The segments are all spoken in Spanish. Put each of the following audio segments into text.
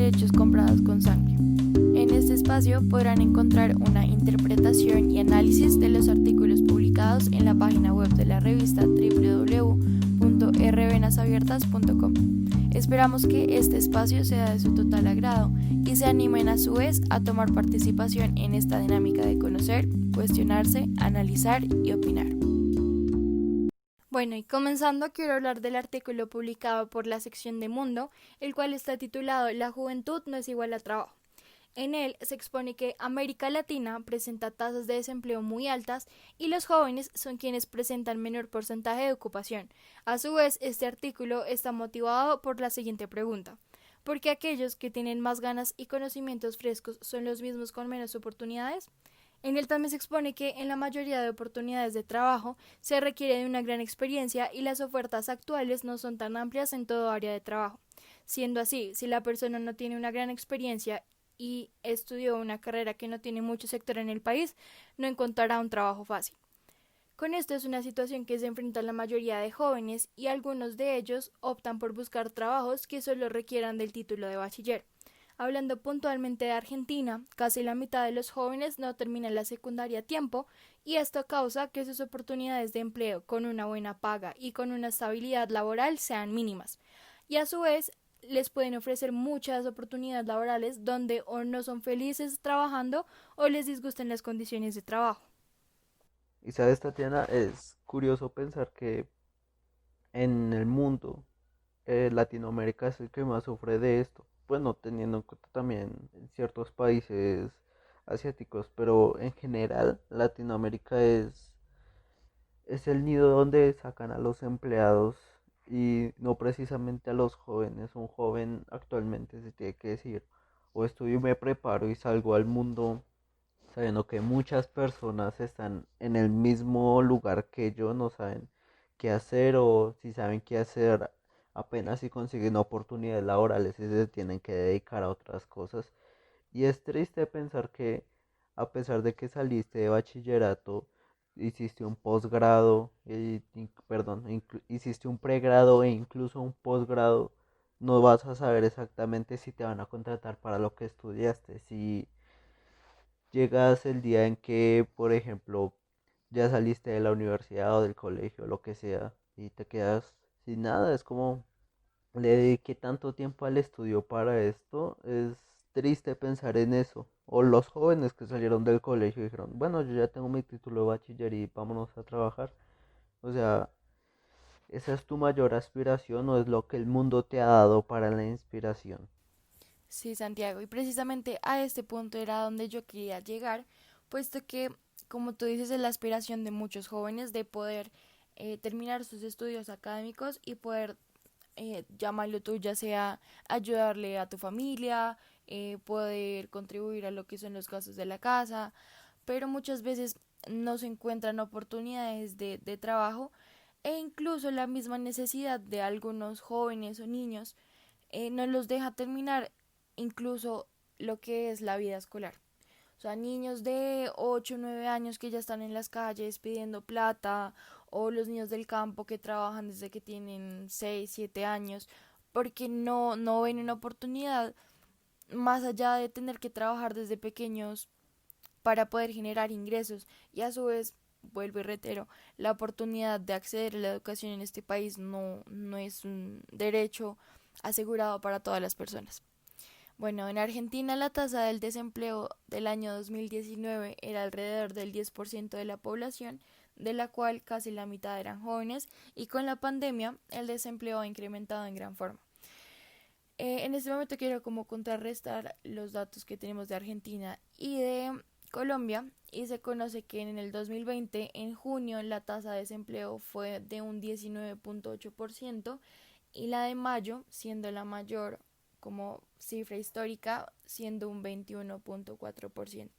derechos comprados con sangre. En este espacio podrán encontrar una interpretación y análisis de los artículos publicados en la página web de la revista www.rvenasabiertas.com. Esperamos que este espacio sea de su total agrado y se animen a su vez a tomar participación en esta dinámica de conocer, cuestionarse, analizar y opinar. Bueno, y comenzando quiero hablar del artículo publicado por la sección de Mundo, el cual está titulado La juventud no es igual a trabajo. En él se expone que América Latina presenta tasas de desempleo muy altas y los jóvenes son quienes presentan menor porcentaje de ocupación. A su vez, este artículo está motivado por la siguiente pregunta: ¿por qué aquellos que tienen más ganas y conocimientos frescos son los mismos con menos oportunidades? En él también se expone que en la mayoría de oportunidades de trabajo se requiere de una gran experiencia y las ofertas actuales no son tan amplias en todo área de trabajo. Siendo así, si la persona no tiene una gran experiencia y estudió una carrera que no tiene mucho sector en el país, no encontrará un trabajo fácil. Con esto es una situación que se enfrenta la mayoría de jóvenes y algunos de ellos optan por buscar trabajos que solo requieran del título de bachiller. Hablando puntualmente de Argentina, casi la mitad de los jóvenes no terminan la secundaria a tiempo y esto causa que sus oportunidades de empleo con una buena paga y con una estabilidad laboral sean mínimas. Y a su vez, les pueden ofrecer muchas oportunidades laborales donde o no son felices trabajando o les disgustan las condiciones de trabajo. Y sabes, Tatiana, es curioso pensar que en el mundo Latinoamérica es el que más sufre de esto. Bueno, teniendo en cuenta también en ciertos países asiáticos, pero en general Latinoamérica es el nido donde sacan a los empleados y no precisamente a los jóvenes. Un joven actualmente se tiene que decir, o estudio y me preparo y salgo al mundo sabiendo que muchas personas están en el mismo lugar que yo, no saben qué hacer o si saben qué hacer apenas si consiguen oportunidades laborales y se tienen que dedicar a otras cosas. Y es triste pensar que a pesar de que saliste de bachillerato, hiciste un posgrado, hiciste un pregrado e incluso un posgrado, no vas a saber exactamente si te van a contratar para lo que estudiaste. Si llegas el día en que, por ejemplo, ya saliste de la universidad o del colegio, lo que sea, y te quedas sin nada, es como le dediqué tanto tiempo al estudio para esto, es triste pensar en eso. O los jóvenes que salieron del colegio y dijeron, bueno, yo ya tengo mi título de bachiller y vámonos a trabajar. O sea, ¿esa es tu mayor aspiración o es lo que el mundo te ha dado para la inspiración? Sí, Santiago, y precisamente a este punto era donde yo quería llegar, puesto que, como tú dices, es la aspiración de muchos jóvenes de poder terminar sus estudios académicos y poder, llamarlo tú, ya sea ayudarle a tu familia, poder contribuir a lo que son los gastos de la casa, pero muchas veces no se encuentran oportunidades de trabajo e incluso la misma necesidad de algunos jóvenes o niños no los deja terminar incluso lo que es la vida escolar. O sea, niños de 8 o 9 años que ya están en las calles pidiendo plata, o los niños del campo que trabajan desde que tienen 6 7 años, porque no ven una oportunidad más allá de tener que trabajar desde pequeños para poder generar ingresos y a su vez, vuelvo y reitero, la oportunidad de acceder a la educación en este país no es un derecho asegurado para todas las personas. Bueno, en Argentina la tasa del desempleo del año 2019 era alrededor del 10% de la población, de la cual casi la mitad eran jóvenes, y con la pandemia el desempleo ha incrementado en gran forma. En este momento quiero como contrarrestar los datos que tenemos de Argentina y de Colombia, y se conoce que en el 2020, en junio, la tasa de desempleo fue de un 19.8% y la de mayo, siendo la mayor como cifra histórica, siendo un 21.4%.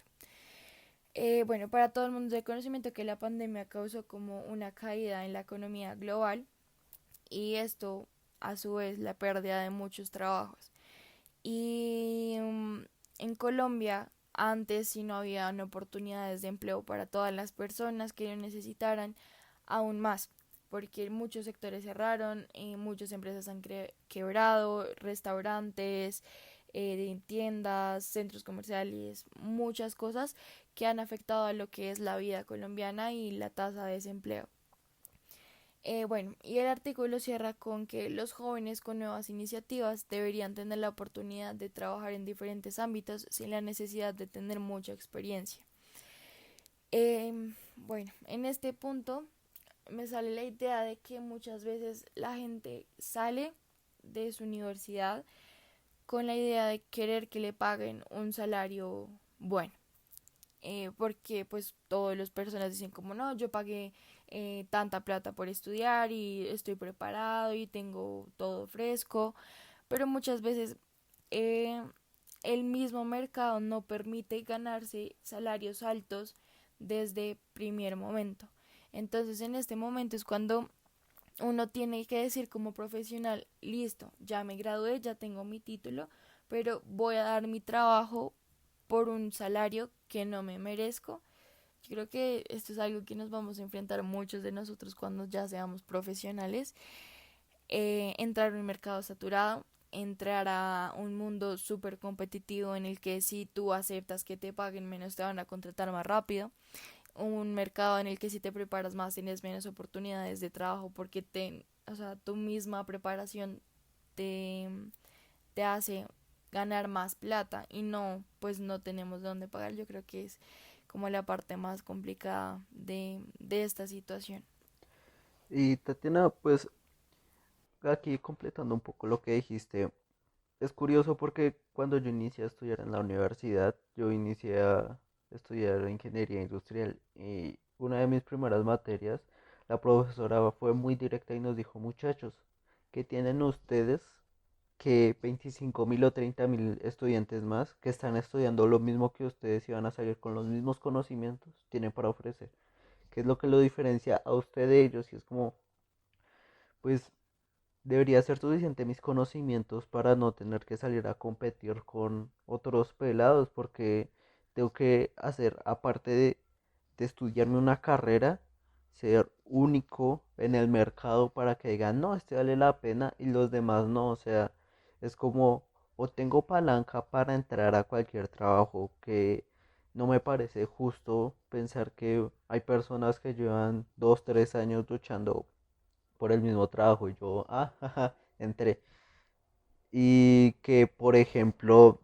Bueno, para todo el mundo es de conocimiento que la pandemia causó como una caída en la economía global y esto a su vez la pérdida de muchos trabajos. Y en Colombia antes sí no habían oportunidades de empleo para todas las personas que lo necesitaran, aún más, porque muchos sectores cerraron, muchas empresas han quebrado, restaurantes, de tiendas, centros comerciales, muchas cosas que han afectado a lo que es la vida colombiana y la tasa de desempleo. Bueno, y el artículo cierra con que los jóvenes con nuevas iniciativas deberían tener la oportunidad de trabajar en diferentes ámbitos sin la necesidad de tener mucha experiencia. Bueno, en este punto me sale la idea de que muchas veces la gente sale de su universidad con la idea de querer que le paguen un salario bueno. Porque pues todas las personas dicen como no, yo pagué tanta plata por estudiar y estoy preparado y tengo todo fresco, pero muchas veces eh, el mismo mercado no permite ganarse salarios altos desde primer momento. Entonces en este momento es cuando uno tiene que decir como profesional, listo, ya me gradué, ya tengo mi título, pero voy a dar mi trabajo por un salario que no me merezco. Yo creo que esto es algo que nos vamos a enfrentar muchos de nosotros cuando ya seamos profesionales. Entrar en un mercado saturado, entrar a un mundo súper competitivo en el que si tú aceptas que te paguen menos te van a contratar más rápido. Un mercado en el que si te preparas más tienes menos oportunidades de trabajo porque o sea, tu misma preparación te, te hace ganar más plata y no, pues no tenemos dónde pagar. Yo creo que es como la parte más complicada de esta situación. Y Tatiana, pues aquí completando un poco lo que dijiste, es curioso porque cuando yo inicié a estudiar en la universidad, yo inicié a estudiar ingeniería industrial y una de mis primeras materias, la profesora fue muy directa y nos dijo, muchachos, ¿qué tienen ustedes que 25.000 o 30.000 estudiantes más que están estudiando lo mismo que ustedes y van a salir con los mismos conocimientos tienen para ofrecer? ¿Qué es lo que lo diferencia a usted de ellos? Y es como, pues debería ser suficiente mis conocimientos para no tener que salir a competir con otros pelados porque tengo que hacer, aparte de estudiarme una carrera, ser único en el mercado para que digan, no, este vale la pena y los demás no. O sea, es como, o tengo palanca para entrar a cualquier trabajo que no me parece justo pensar que hay personas que llevan 2, 3 años luchando por el mismo trabajo y yo, jaja, entré. Y que, por ejemplo,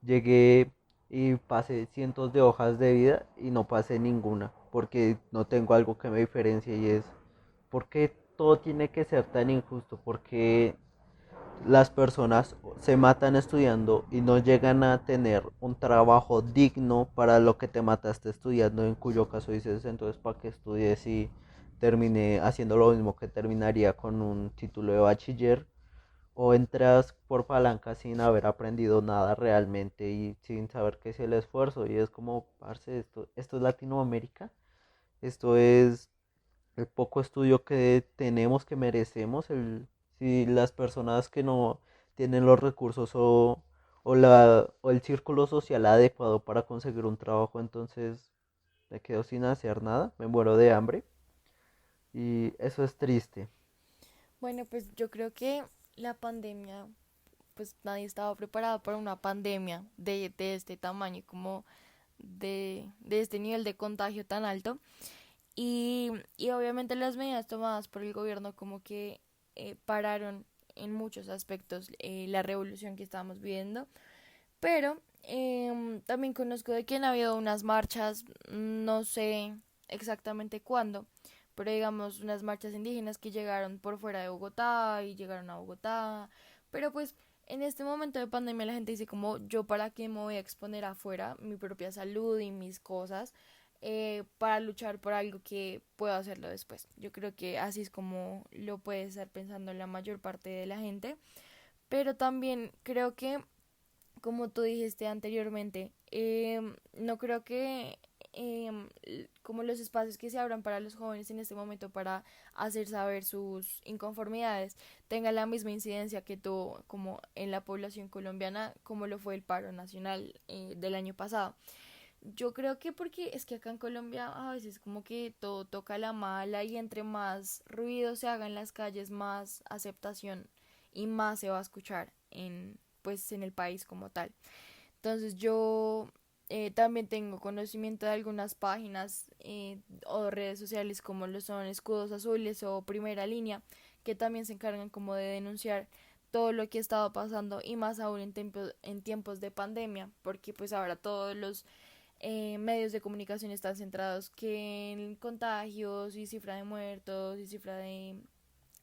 llegué y pasé cientos de hojas de vida y no pasé ninguna, porque no tengo algo que me diferencie y es, ¿por qué todo tiene que ser tan injusto? Porque las personas se matan estudiando y no llegan a tener un trabajo digno para lo que te mataste estudiando, en cuyo caso dices, entonces, ¿para qué estudié si terminé haciendo lo mismo que terminaría con un título de bachiller? O entras por palanca sin haber aprendido nada realmente y sin saber qué es el esfuerzo. Y es como, parce, esto es Latinoamérica, esto es el poco estudio que tenemos, que merecemos. Si las personas que no tienen los recursos o el círculo social adecuado para conseguir un trabajo, entonces me quedo sin hacer nada, me muero de hambre y eso es triste. Bueno, pues yo creo que la pandemia, pues nadie estaba preparado para una pandemia de este tamaño, como de este nivel de contagio tan alto. Y obviamente las medidas tomadas por el gobierno como que pararon en muchos aspectos la revolución que estábamos viviendo. Pero también conozco de que han habido unas marchas, no sé exactamente cuándo, pero digamos unas marchas indígenas que llegaron por fuera de Bogotá y llegaron a Bogotá. Pero pues en este momento de pandemia la gente dice como yo para qué me voy a exponer afuera mi propia salud y mis cosas para luchar por algo que puedo hacerlo después. Yo creo que así es como lo puede estar pensando la mayor parte de la gente. Pero también creo que como tú dijiste anteriormente, no creo que como los espacios que se abran para los jóvenes en este momento para hacer saber sus inconformidades tengan la misma incidencia que tuvo como en la población colombiana como lo fue el paro nacional del año pasado. Yo creo que porque es que acá en Colombia a veces como que todo toca la mala y entre más ruido se haga en las calles, más aceptación y más se va a escuchar pues en el país como tal. Entonces yo también tengo conocimiento de algunas páginas o redes sociales como lo son Escudos Azules o Primera Línea, que también se encargan como de denunciar todo lo que ha estado pasando y más aún en tiempos de pandemia, porque pues ahora todos los medios de comunicación están centrados que en contagios y cifra de muertos y cifra de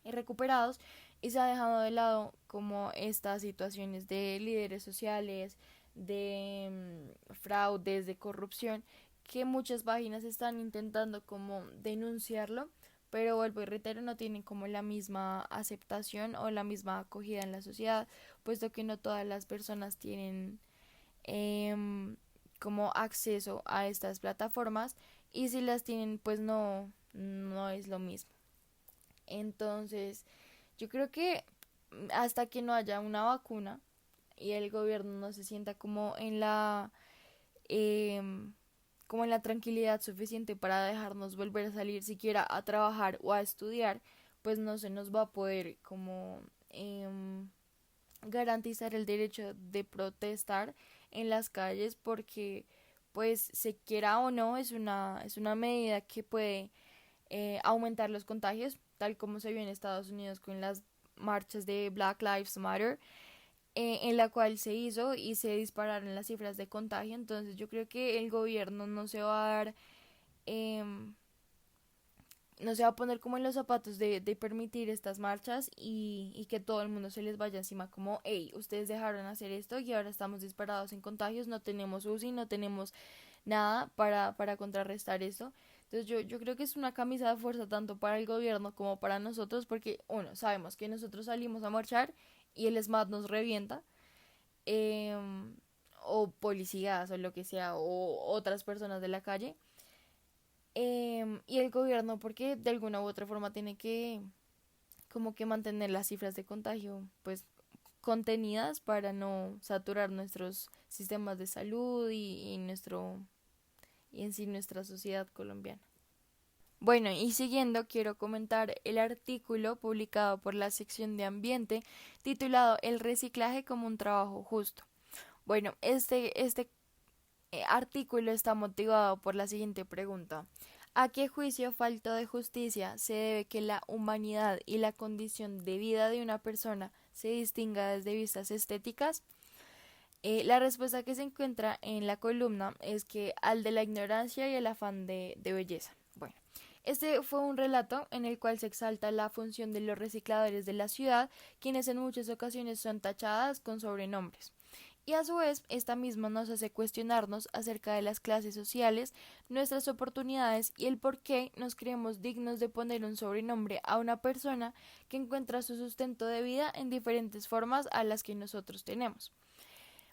recuperados, y se ha dejado de lado como estas situaciones de líderes sociales, de fraudes, de corrupción, que muchas páginas están intentando como denunciarlo, pero vuelvo y reitero, no tienen como la misma aceptación o la misma acogida en la sociedad, puesto que no todas las personas tienen como acceso a estas plataformas, y si las tienen pues no es lo mismo. Entonces yo creo que hasta que no haya una vacuna y el gobierno no se sienta eh, como en la tranquilidad suficiente para dejarnos volver a salir siquiera a trabajar o a estudiar, pues no se nos va a poder como garantizar el derecho de protestar en las calles, porque pues se quiera o no es una medida que puede aumentar los contagios, tal como se vio en Estados Unidos con las marchas de Black Lives Matter, en la cual se hizo y se dispararon las cifras de contagio. Entonces yo creo que el gobierno no se va a dar, eh, no se va a poner como en los zapatos de permitir estas marchas y que todo el mundo se les vaya encima como, hey, ustedes dejaron hacer esto y ahora estamos disparados en contagios, no tenemos UCI, no tenemos nada para contrarrestar eso. Entonces yo creo que es una camisa de fuerza tanto para el gobierno como para nosotros, porque uno, sabemos que nosotros salimos a marchar y el SMAT nos revienta, eh, o policías o lo que sea, o otras personas de la calle, y el gobierno porque de alguna u otra forma tiene que como que mantener las cifras de contagio pues contenidas para no saturar nuestros sistemas de salud y en sí nuestra sociedad colombiana. Bueno, y siguiendo, quiero comentar el artículo publicado por la sección de Ambiente titulado El reciclaje como un trabajo justo. Bueno, este artículo está motivado por la siguiente pregunta. ¿A qué juicio falto de justicia se debe que la humanidad y la condición de vida de una persona se distinga desde vistas estéticas? La respuesta que se encuentra en la columna es que al de la ignorancia y el afán de belleza. Bueno, este fue un relato en el cual se exalta la función de los recicladores de la ciudad, quienes en muchas ocasiones son tachadas con sobrenombres. Y a su vez, esta misma nos hace cuestionarnos acerca de las clases sociales, nuestras oportunidades y el por qué nos creemos dignos de poner un sobrenombre a una persona que encuentra su sustento de vida en diferentes formas a las que nosotros tenemos.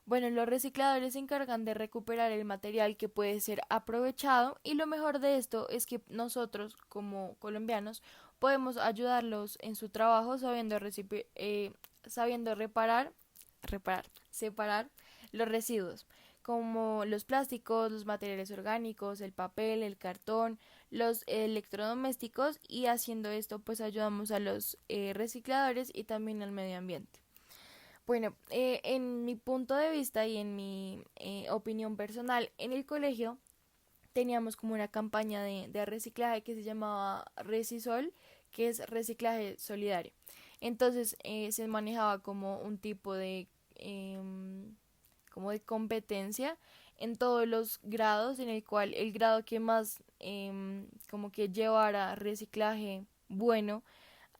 Bueno, los recicladores se encargan de recuperar el material que puede ser aprovechado, y lo mejor de esto es que nosotros como colombianos podemos ayudarlos en su trabajo sabiendo separar los residuos como los plásticos, los materiales orgánicos, el papel, el cartón, los electrodomésticos, y haciendo esto pues ayudamos a los recicladores y también al medio ambiente. Bueno, en mi punto de vista y en mi opinión personal, en el colegio teníamos como una campaña de reciclaje que se llamaba Recisol, que es reciclaje solidario. Entonces se manejaba como un tipo como de competencia en todos los grados, en el cual el grado que más como que llevara reciclaje bueno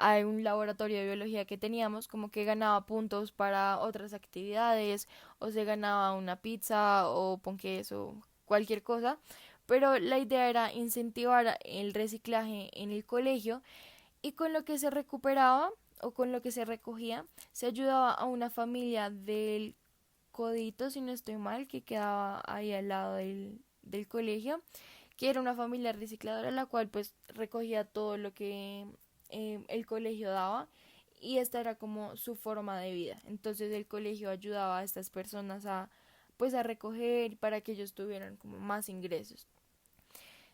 a un laboratorio de biología que teníamos, como que ganaba puntos para otras actividades, o se ganaba una pizza o ponqués o cualquier cosa, pero la idea era incentivar el reciclaje en el colegio, y con lo que se recuperaba o con lo que se recogía se ayudaba a una familia del Codito, si no estoy mal, que quedaba ahí al lado del colegio, que era una familia recicladora, la cual pues recogía todo lo que el colegio daba, y esta era como su forma de vida. Entonces el colegio ayudaba a estas personas a pues a recoger para que ellos tuvieran como más ingresos.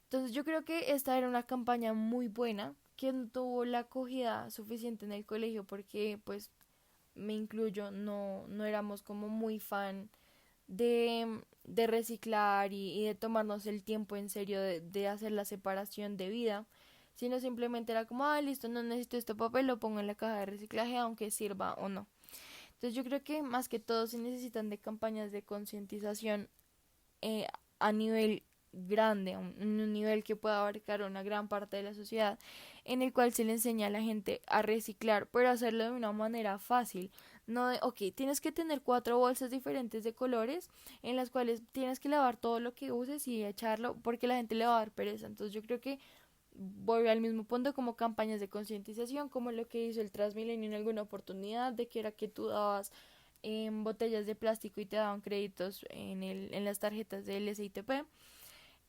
Entonces yo creo que esta era una campaña muy buena que no tuvo la acogida suficiente en el colegio porque pues me incluyo, no éramos como muy fan de reciclar y de tomarnos el tiempo en serio de hacer la separación de vida, sino simplemente era como, ah, listo, no necesito este papel, lo pongo en la caja de reciclaje aunque sirva o no. Entonces yo creo que más que todo se necesitan de campañas de concientización eh, a nivel grande, un nivel que pueda abarcar una gran parte de la sociedad, en el cual se le enseña a la gente a reciclar, pero hacerlo de una manera fácil. No de, ok, tienes que tener 4 bolsas diferentes de colores en las cuales tienes que lavar todo lo que uses y echarlo porque la gente le va a dar pereza. Entonces yo creo que voy al mismo punto como campañas de concientización, como lo que hizo el Transmilenio en alguna oportunidad, de que era que tú dabas botellas de plástico y te daban créditos en las tarjetas del SITP.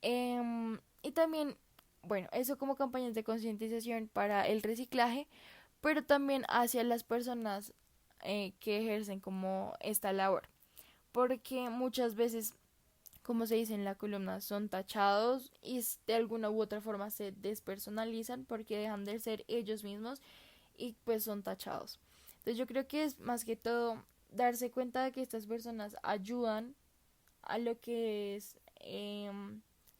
Y también, bueno, eso como campañas de concientización para el reciclaje, pero también hacia las personas que ejercen como esta labor. Porque muchas veces, como se dice en la columna, son tachados y de alguna u otra forma se despersonalizan porque dejan de ser ellos mismos y pues son tachados. Entonces yo creo que es más que todo darse cuenta de que estas personas ayudan a lo que es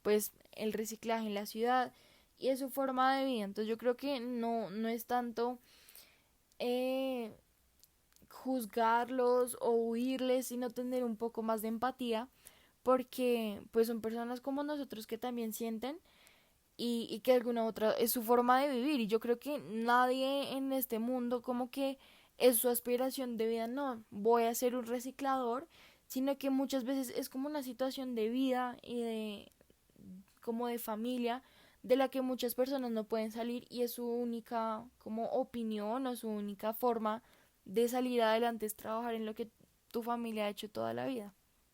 pues el reciclaje en la ciudad y es su forma de vida. Entonces yo creo que no es tanto eh, juzgarlos o huirles, sino tener un poco más de empatía porque pues son personas como nosotros que también sienten y que de alguna otra es su forma de vivir y yo creo que nadie en este mundo como que es su aspiración de vida, no, voy a ser un reciclador, sino que muchas veces es como una situación de vida y de como de familia de la que muchas personas no pueden salir y es su única como opinión o su única forma de salir adelante es trabajar en lo que tu familia ha hecho toda la vida.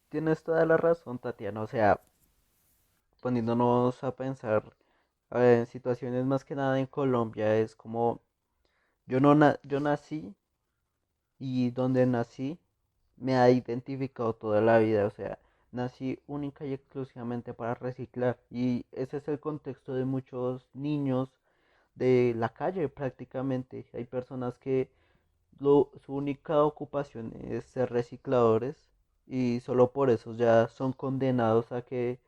Tienes toda la razón, Tatiana. O sea, poniéndonos a pensar en situaciones más que nada en Colombia, es como yo no yo nací y donde nací me ha identificado toda la vida. O sea, nací única y exclusivamente para reciclar. Y ese es el contexto de muchos niños de la calle prácticamente. Hay personas que su única ocupación es ser recicladores y solo por eso ya son condenados a que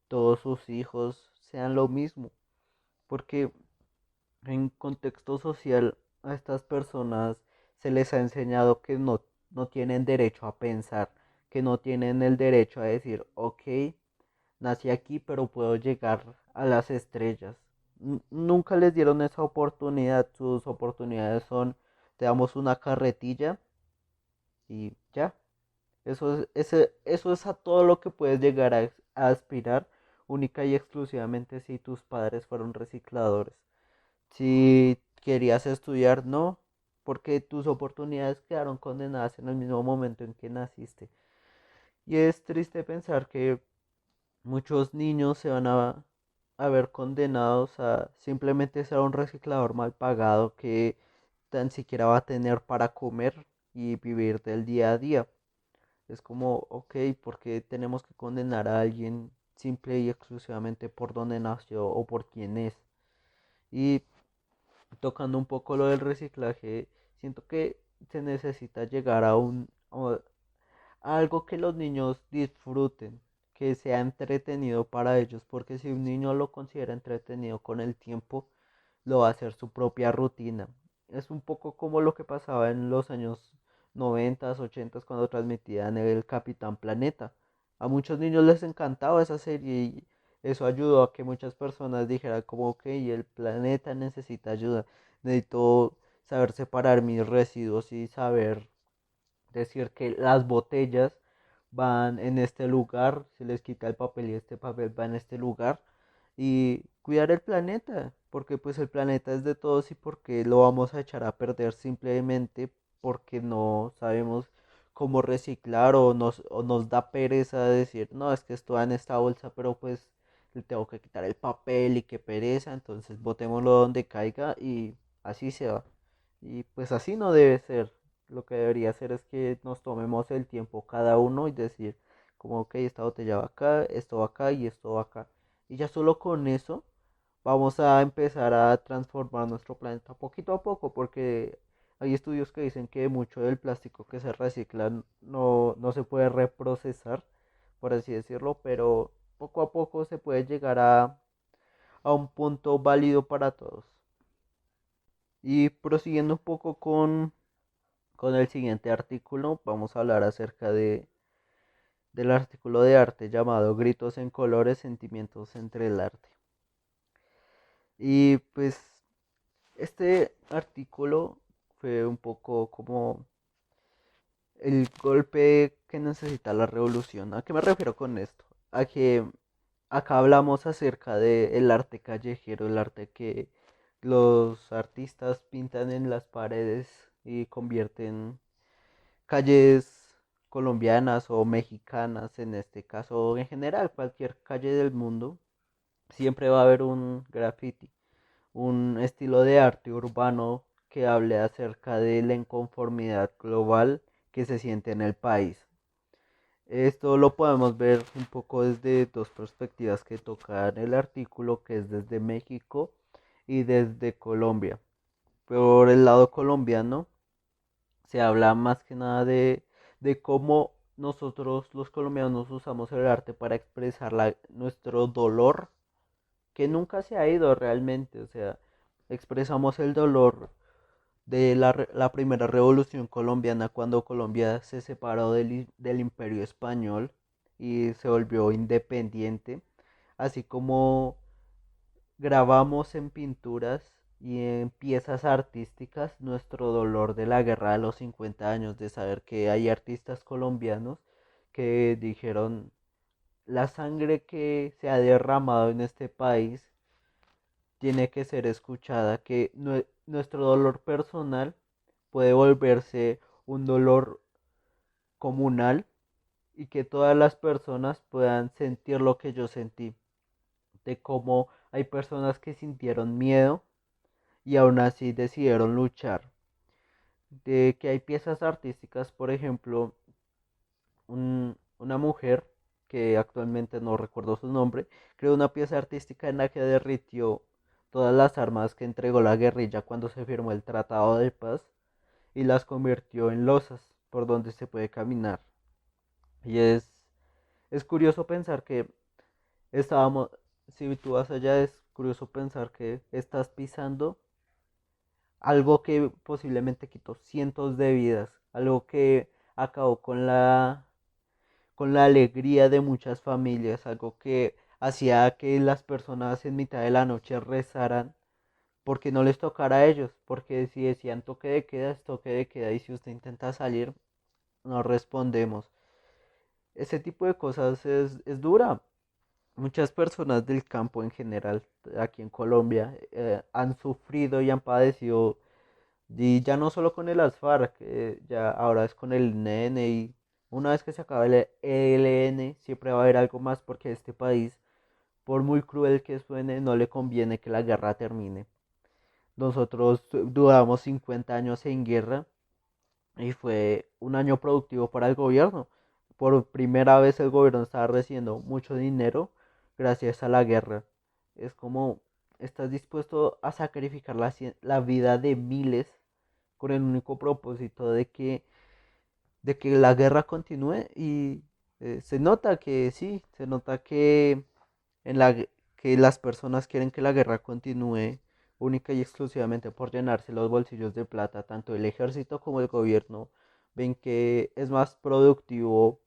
todos sus hijos sean lo mismo. Porque en contexto social a estas personas se les ha enseñado que no tienen derecho a pensar, que no tienen el derecho a decir, ok, nací aquí pero puedo llegar a las estrellas. Nunca les dieron esa oportunidad, sus oportunidades son, te damos una carretilla y ya. Eso es a todo lo que puedes llegar a aspirar única y exclusivamente si tus padres fueron recicladores. Si querías estudiar, no, porque tus oportunidades quedaron condenadas en el mismo momento en que naciste. Y es triste pensar que muchos niños se van a ver condenados a simplemente ser un reciclador mal pagado que tan siquiera va a tener para comer y vivir del día a día. Es como, ok, ¿por qué tenemos que condenar a alguien simple y exclusivamente por dónde nació o por quién es? Y tocando un poco lo del reciclaje, siento que se necesita llegar a algo que los niños disfruten, que sea entretenido para ellos, porque si un niño lo considera entretenido con el tiempo, lo va a hacer su propia rutina. Es un poco como lo que pasaba en los años 90, 80 cuando transmitían el Capitán Planeta. A muchos niños les encantaba esa serie y eso ayudó a que muchas personas dijeran como, ok, el planeta necesita ayuda, necesito saber separar mis residuos y saber decir que las botellas van en este lugar, se les quita el papel y este papel va en este lugar y cuidar el planeta, porque pues el planeta es de todos y porque lo vamos a echar a perder simplemente porque no sabemos cómo reciclar o nos da pereza decir, no, es que esto va en esta bolsa, pero pues le tengo que quitar el papel y qué pereza, entonces botémoslo donde caiga y así se va. Y pues así no debe ser. Lo que debería hacer es que nos tomemos el tiempo cada uno y decir, como, ok, esta botella va acá, esto va acá y esto va acá. Y ya solo con eso vamos a empezar a transformar nuestro planeta poquito a poco, porque Hay estudios que dicen que mucho del plástico que se recicla no se puede reprocesar, por así decirlo, pero poco a poco se puede llegar a un punto válido para todos. Y prosiguiendo un poco con el siguiente artículo, vamos a hablar acerca del artículo de arte llamado Gritos en colores, sentimientos entre el arte. Y pues este artículo fue un poco como el golpe que necesita la revolución. ¿A qué me refiero con esto? A que acá hablamos acerca del arte callejero, el arte que los artistas pintan en las paredes y convierten calles colombianas o mexicanas, en este caso, en general, cualquier calle del mundo, siempre va a haber un graffiti, un estilo de arte urbano que hable acerca de la inconformidad global que se siente en el país. Esto lo podemos ver un poco desde dos perspectivas que tocan el artículo, que es desde México y desde Colombia. Por el lado colombiano se habla más que nada de cómo nosotros los colombianos usamos el arte para expresar nuestro dolor, que nunca se ha ido realmente. O sea, expresamos el dolor de la primera revolución colombiana, cuando Colombia se separó del imperio español y se volvió independiente, así como grabamos en pinturas y en piezas artísticas nuestro dolor de la guerra de los 50 años, de saber que hay artistas colombianos que dijeron: la sangre que se ha derramado en este país tiene que ser escuchada, que nuestro dolor personal puede volverse un dolor comunal y que todas las personas puedan sentir lo que yo sentí, de cómo hay personas que sintieron miedo y aún así decidieron luchar, de que hay piezas artísticas, por ejemplo, una mujer que actualmente no recuerdo su nombre, creó una pieza artística en la que derritió todas las armas que entregó la guerrilla cuando se firmó el Tratado de Paz y las convirtió en losas por donde se puede caminar. Y es curioso pensar que estábamos, si tú vas allá, es curioso pensar que estás pisando algo que posiblemente quitó cientos de vidas, algo que acabó con la alegría de muchas familias, algo que hacía que las personas en mitad de la noche rezaran porque no les tocara a ellos, porque si decían toque de queda, es toque de queda, y si usted intenta salir, no respondemos. Ese tipo de cosas es dura. Muchas personas del campo en general, aquí en Colombia, han sufrido y han padecido, y ya no solo con el ASFAR, que ya ahora es con el NN, y una vez que se acabe el ELN, siempre va a haber algo más, porque a este país, por muy cruel que suene, no le conviene que la guerra termine. Nosotros duramos 50 años en guerra y fue un año productivo para el gobierno. Por primera vez el gobierno estaba recibiendo mucho dinero gracias a la guerra. Es como estás dispuesto a sacrificar la vida de miles con el único propósito de que la guerra continúe, y se nota que sí, se nota que las personas quieren que la guerra continúe única y exclusivamente por llenarse los bolsillos de plata. Tanto el ejército como el gobierno ven que es más productivo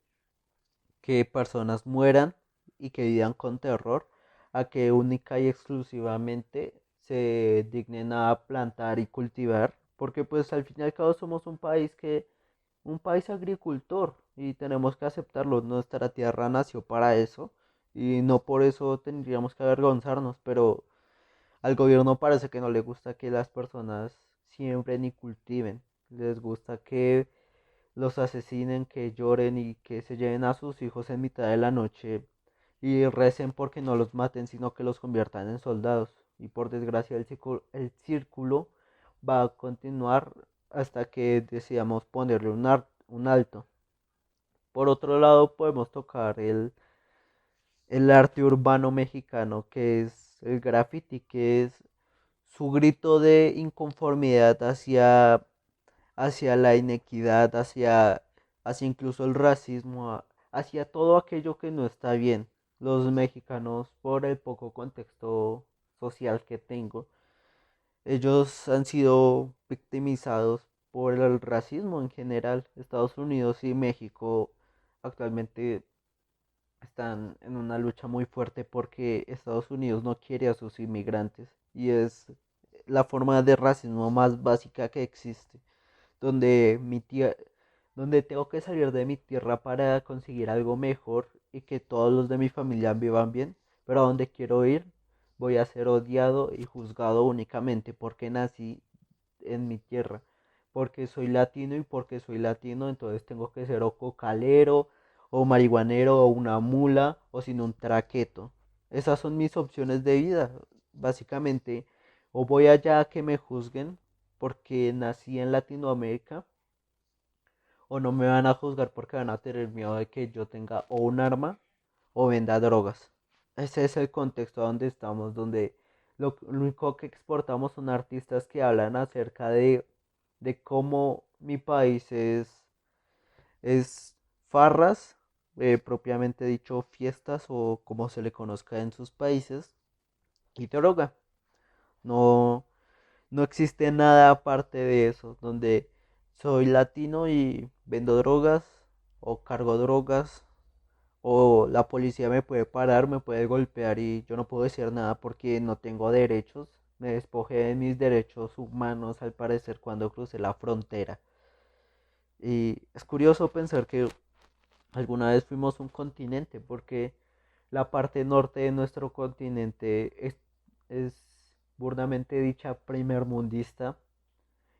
que personas mueran y que vivan con terror, a que única y exclusivamente se dignen a plantar y cultivar, porque pues al fin y al cabo somos un país agricultor, y tenemos que aceptarlo. Nuestra tierra nació para eso y no por eso tendríamos que avergonzarnos, pero al gobierno parece que no le gusta que las personas siembren y cultiven. Les gusta que los asesinen, que lloren y que se lleven a sus hijos en mitad de la noche y recen porque no los maten, sino que los conviertan en soldados. Y por desgracia el círculo va a continuar hasta que decidamos ponerle un alto. Por otro lado, podemos tocar el arte urbano mexicano, que es el graffiti, que es su grito de inconformidad hacia hacia la inequidad, hacia incluso el racismo, hacia todo aquello que no está bien. Los mexicanos, por el poco contexto social que tengo, ellos han sido victimizados por el racismo en general. Estados Unidos y México actualmente están en una lucha muy fuerte porque Estados Unidos no quiere a sus inmigrantes y es la forma de racismo más básica que existe, donde donde tengo que salir de mi tierra para conseguir algo mejor y que todos los de mi familia vivan bien, pero a donde quiero ir voy a ser odiado y juzgado únicamente porque nací en mi tierra, porque soy latino y porque soy latino, entonces tengo que ser o cocalero, o marihuanero, o una mula, o sin un traqueto. Esas son mis opciones de vida, básicamente. O voy allá a que me juzguen porque nací en Latinoamérica, o no me van a juzgar porque van a tener miedo de que yo tenga o un arma o venda drogas. Ese es el contexto donde estamos, donde lo único que exportamos son artistas que hablan acerca de cómo mi país es farras, propiamente dicho fiestas o como se le conozca en sus países, y droga. No, no existe nada aparte de eso, donde soy latino y vendo drogas o cargo drogas o la policía me puede parar, me puede golpear y yo no puedo decir nada porque no tengo derechos. Me despojé de mis derechos humanos al parecer cuando crucé la frontera. Y es curioso pensar que alguna vez fuimos un continente porque la parte norte de nuestro continente es burdamente dicha primermundista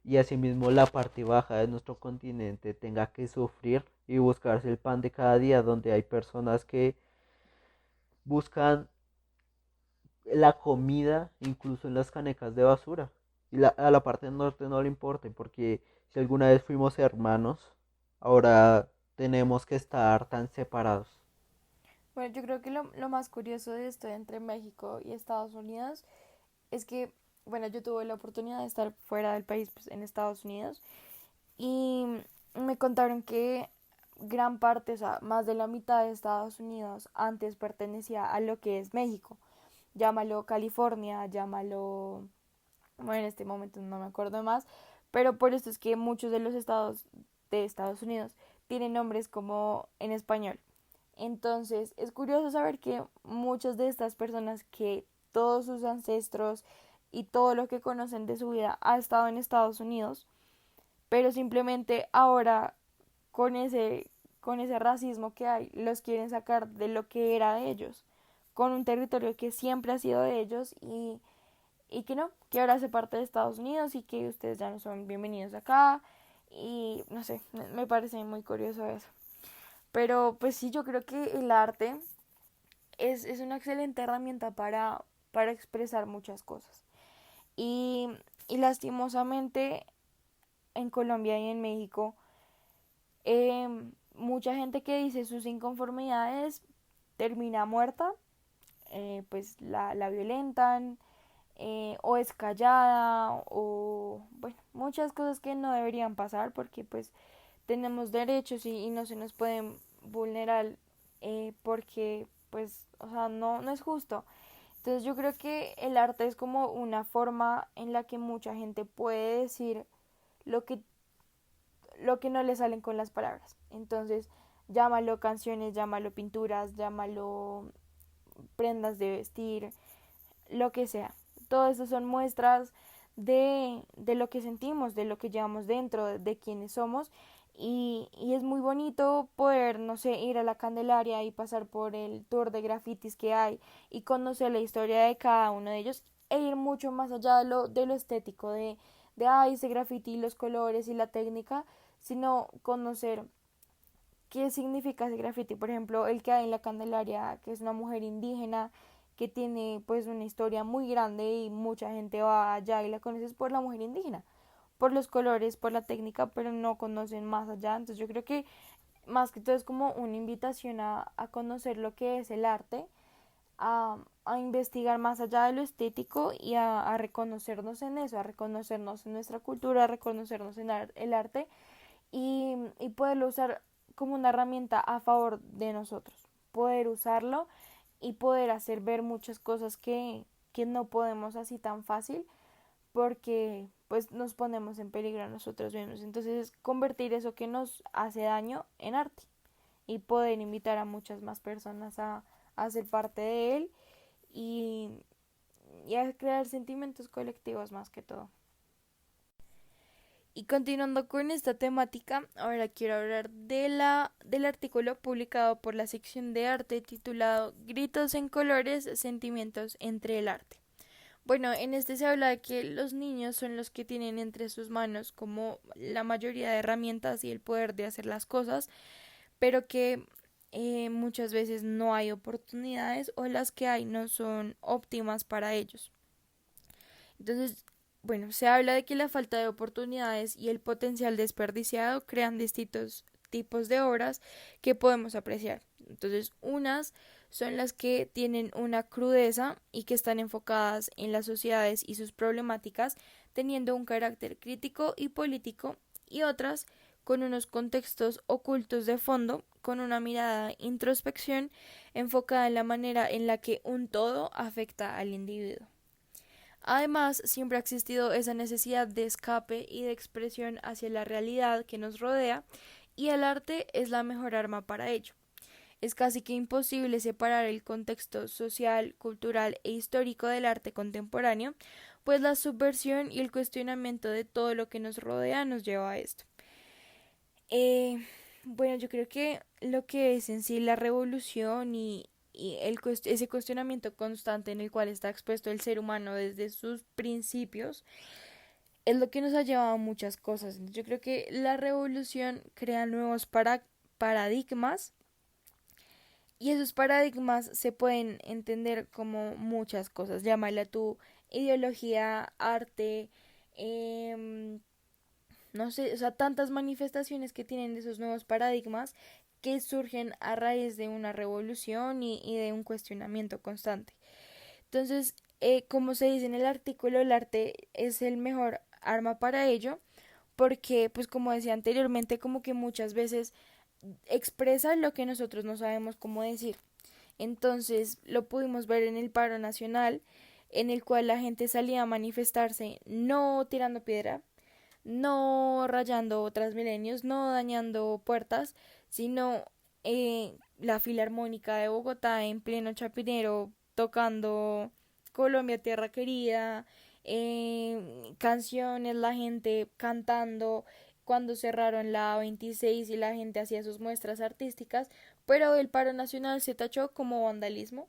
y asimismo la parte baja de nuestro continente tenga que sufrir y buscarse el pan de cada día donde hay personas que buscan la comida incluso en las canecas de basura. Y a la parte norte no le importa, porque si alguna vez fuimos hermanos, ahora tenemos que estar tan separados. Bueno, yo creo que lo más curioso de esto entre México y Estados Unidos es que, bueno, yo tuve la oportunidad de estar fuera del país, pues, en Estados Unidos, y me contaron que gran parte, o sea, más de la mitad de Estados Unidos antes pertenecía a lo que es México. Llámalo California, llámalo, bueno, en este momento no me acuerdo más, pero por esto es que muchos de los estados de Estados Unidos tienen nombres como en español. Entonces, es curioso saber que muchas de estas personas que todos sus ancestros y todo lo que conocen de su vida ha estado en Estados Unidos, pero simplemente ahora con con ese racismo que hay, los quieren sacar de lo que era de ellos, con un territorio que siempre ha sido de ellos y que no, que ahora hace parte de Estados Unidos y que ustedes ya no son bienvenidos acá y no sé, me parece muy curioso eso. Pero pues sí, yo creo que el arte es una excelente herramienta para expresar muchas cosas. Y, y lastimosamente en Colombia y en México, mucha gente que dice sus inconformidades termina muerta, pues la violentan, o es callada, o bueno, muchas cosas que no deberían pasar porque pues tenemos derechos y no se nos pueden vulnerar porque pues, o sea, no es justo. Entonces yo creo que el arte es como una forma en la que mucha gente puede decir lo que, lo que no le salen con las palabras. Entonces, llámalo canciones, llámalo pinturas, llámalo prendas de vestir, lo que sea. Todo eso son muestras de lo que sentimos, de lo que llevamos dentro, de quiénes somos. Y es muy bonito poder, no sé, ir a la Candelaria y pasar por el tour de grafitis que hay y conocer la historia de cada uno de ellos e ir mucho más allá de lo estético, ay, ese graffiti, los colores y la técnica, sino conocer qué significa ese graffiti. Por ejemplo, el que hay en la Candelaria, que es una mujer indígena que tiene pues una historia muy grande y mucha gente va allá y la conoces por la mujer indígena, por los colores, por la técnica, pero no conocen más allá. Entonces yo creo que más que todo es como una invitación a conocer lo que es el arte a investigar más allá de lo estético y a reconocernos en eso, a reconocernos en nuestra cultura, a reconocernos en el arte y poderlo usar como una herramienta a favor de nosotros, poder usarlo y poder hacer ver muchas cosas que no podemos así tan fácil porque pues nos ponemos en peligro a nosotros mismos. Entonces convertir eso que nos hace daño en arte y poder invitar a muchas más personas a ser parte de él y, y a crear sentimientos colectivos más que todo. Y continuando con esta temática, ahora quiero hablar del artículo publicado por la sección de arte titulado Gritos en colores, sentimientos entre el arte. Bueno, en este se habla de que los niños son los que tienen entre sus manos como la mayoría de herramientas y el poder de hacer las cosas, pero que muchas veces no hay oportunidades o las que hay no son óptimas para ellos. Entonces, bueno, se habla de que la falta de oportunidades y el potencial desperdiciado crean distintos tipos de obras que podemos apreciar. Entonces, unas son las que tienen una crudeza y que están enfocadas en las sociedades y sus problemáticas, teniendo un carácter crítico y político, y otras con unos contextos ocultos de fondo, con una mirada introspección enfocada en la manera en la que un todo afecta al individuo. Además, siempre ha existido esa necesidad de escape y de expresión hacia la realidad que nos rodea, y el arte es la mejor arma para ello. Es casi que imposible separar el contexto social, cultural e histórico del arte contemporáneo, pues la subversión y el cuestionamiento de todo lo que nos rodea nos lleva a esto. Eh, bueno, yo creo que lo que es en sí la revolución y ese cuestionamiento constante en el cual está expuesto el ser humano desde sus principios es lo que nos ha llevado a muchas cosas. Entonces, yo creo que la revolución crea nuevos paradigmas y esos paradigmas se pueden entender como muchas cosas. Llámala tu ideología, arte, eh, no sé, o sea, tantas manifestaciones que tienen de esos nuevos paradigmas que surgen a raíz de una revolución y de un cuestionamiento constante. Entonces, como se dice en el artículo, el arte es el mejor arma para ello, porque, pues como decía anteriormente, como que muchas veces expresa lo que nosotros no sabemos cómo decir. Entonces, lo pudimos ver en el paro nacional, en el cual la gente salía a manifestarse no tirando piedra, no rayando Transmilenios, no dañando puertas, sino la Filarmónica de Bogotá en pleno Chapinero tocando Colombia Tierra Querida, canciones, la gente cantando cuando cerraron la 26 y la gente hacía sus muestras artísticas, pero el paro nacional se tachó como vandalismo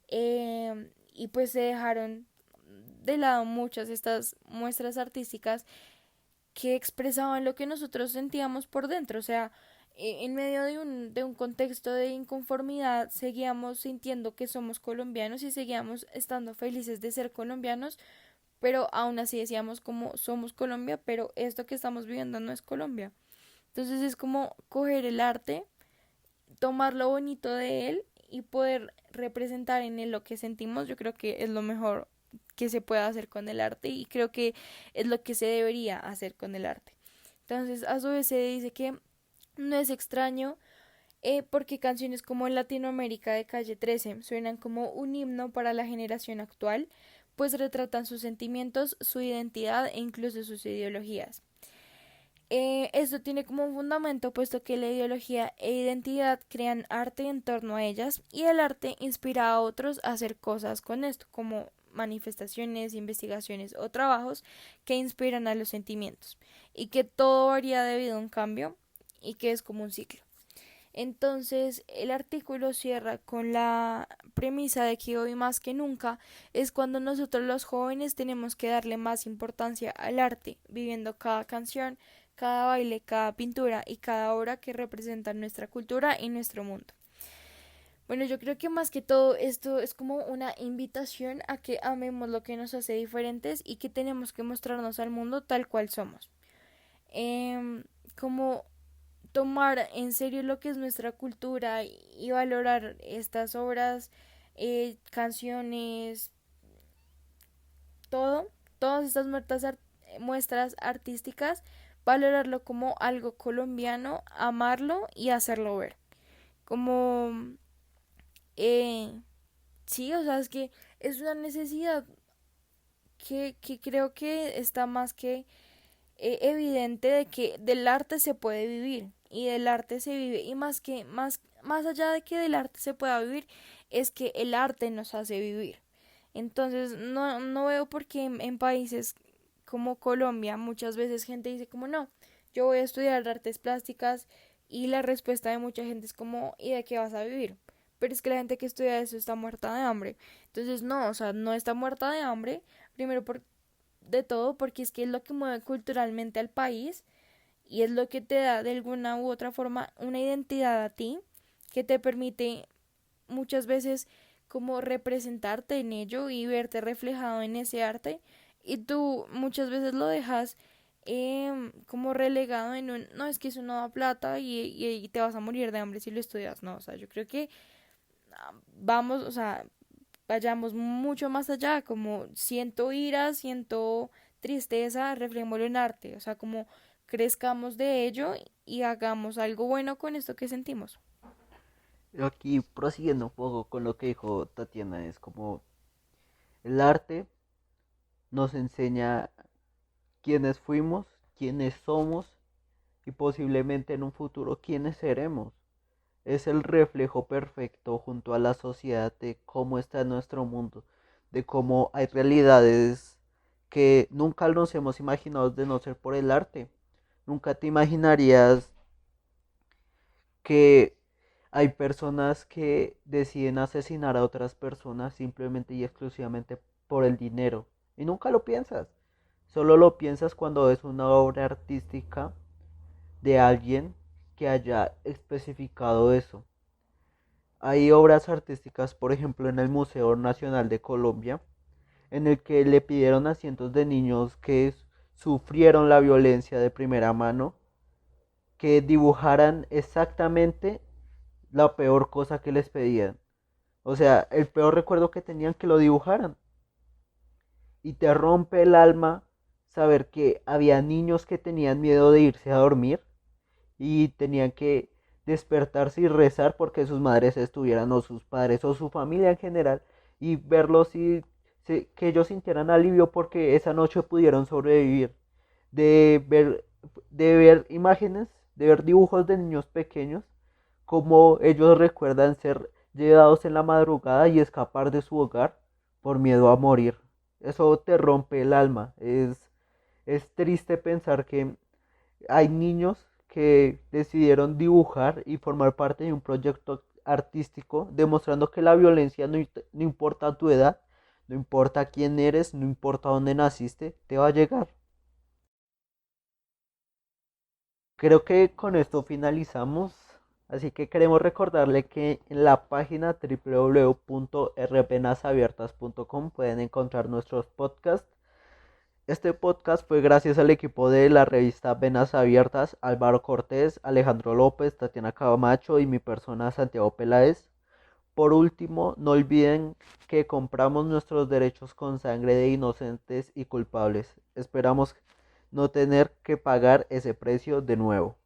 y pues se dejaron de lado muchas de estas muestras artísticas que expresaban lo que nosotros sentíamos por dentro, o sea, en medio de un contexto de inconformidad seguíamos sintiendo que somos colombianos y seguíamos estando felices de ser colombianos, pero aún así decíamos como somos Colombia, pero esto que estamos viviendo no es Colombia. Entonces es como coger el arte, tomar lo bonito de él y poder representar en él lo que sentimos, yo creo que es lo mejor que se puede hacer con el arte y creo que es lo que se debería hacer con el arte. Entonces, a su vez se dice que no es extraño porque canciones como Latinoamérica de Calle 13 suenan como un himno para la generación actual, pues retratan sus sentimientos, su identidad e incluso sus ideologías. Esto tiene como un fundamento puesto que la ideología e identidad crean arte en torno a ellas y el arte inspira a otros a hacer cosas con esto, como manifestaciones, investigaciones o trabajos que inspiran a los sentimientos y que todo varía debido a un cambio y que es como un ciclo. Entonces, el artículo cierra con la premisa de que hoy más que nunca es cuando nosotros los jóvenes tenemos que darle más importancia al arte, viviendo cada canción, cada baile, cada pintura y cada obra que representa nuestra cultura y nuestro mundo. Bueno, yo creo que más que todo esto es como una invitación a que amemos lo que nos hace diferentes y que tenemos que mostrarnos al mundo tal cual somos. Como tomar en serio lo que es nuestra cultura y valorar estas obras canciones, todo, todas estas muestras artísticas, valorarlo como algo colombiano, amarlo y hacerlo ver. Como, eh, sí, o sea, es que es una necesidad que creo que está más que evidente de que del arte se puede vivir y del arte se vive y más allá de que del arte se pueda vivir es que el arte nos hace vivir. Entonces no veo por qué en países como Colombia muchas veces gente dice como no, yo voy a estudiar artes plásticas y la respuesta de mucha gente es como ¿y de qué vas a vivir? Pero es que la gente que estudia eso está muerta de hambre. Entonces no, o sea, no está muerta de hambre, primero por de todo, porque es que es lo que mueve culturalmente al país y es lo que te da de alguna u otra forma una identidad a ti que te permite muchas veces como representarte en ello y verte reflejado en ese arte y tú muchas veces lo dejas como relegado en un, no es que eso no da plata y te vas a morir de hambre si lo estudias, no, o sea, yo creo que vamos, o sea, vayamos mucho más allá, como siento ira, siento tristeza, reflejémoslo en arte, o sea, como crezcamos de ello y hagamos algo bueno con esto que sentimos. Aquí prosiguiendo un poco con lo que dijo Tatiana, es como el arte nos enseña quiénes fuimos, quiénes somos y posiblemente en un futuro quiénes seremos. Es el reflejo perfecto junto a la sociedad de cómo está nuestro mundo, de cómo hay realidades que nunca nos hemos imaginado de no ser por el arte. Nunca te imaginarías que hay personas que deciden asesinar a otras personas simplemente y exclusivamente por el dinero. Y nunca lo piensas. Solo lo piensas cuando ves una obra artística de alguien que haya especificado eso. Hay obras artísticas, por ejemplo, en el Museo Nacional de Colombia, en el que le pidieron a cientos de niños que sufrieron la violencia de primera mano que dibujaran exactamente la peor cosa que les pedían. O sea, el peor recuerdo que tenían que lo dibujaran. Y te rompe el alma saber que había niños que tenían miedo de irse a dormir y tenían que despertarse y rezar porque sus madres estuvieran o sus padres o su familia en general y verlos y que ellos sintieran alivio porque esa noche pudieron sobrevivir. De ver, de ver imágenes, de ver dibujos de niños pequeños, como ellos recuerdan ser llevados en la madrugada y escapar de su hogar por miedo a morir. Eso te rompe el alma. Es triste pensar que hay niños que decidieron dibujar y formar parte de un proyecto artístico, demostrando que la violencia no importa tu edad, no importa quién eres, no importa dónde naciste, te va a llegar. Creo que con esto finalizamos, así que queremos recordarle que en la página www.rpenasabiertas.com pueden encontrar nuestros podcasts. Este podcast fue gracias al equipo de la revista Venas Abiertas, Álvaro Cortés, Alejandro López, Tatiana Camacho y mi persona Santiago Peláez. Por último, no olviden que compramos nuestros derechos con sangre de inocentes y culpables. Esperamos no tener que pagar ese precio de nuevo.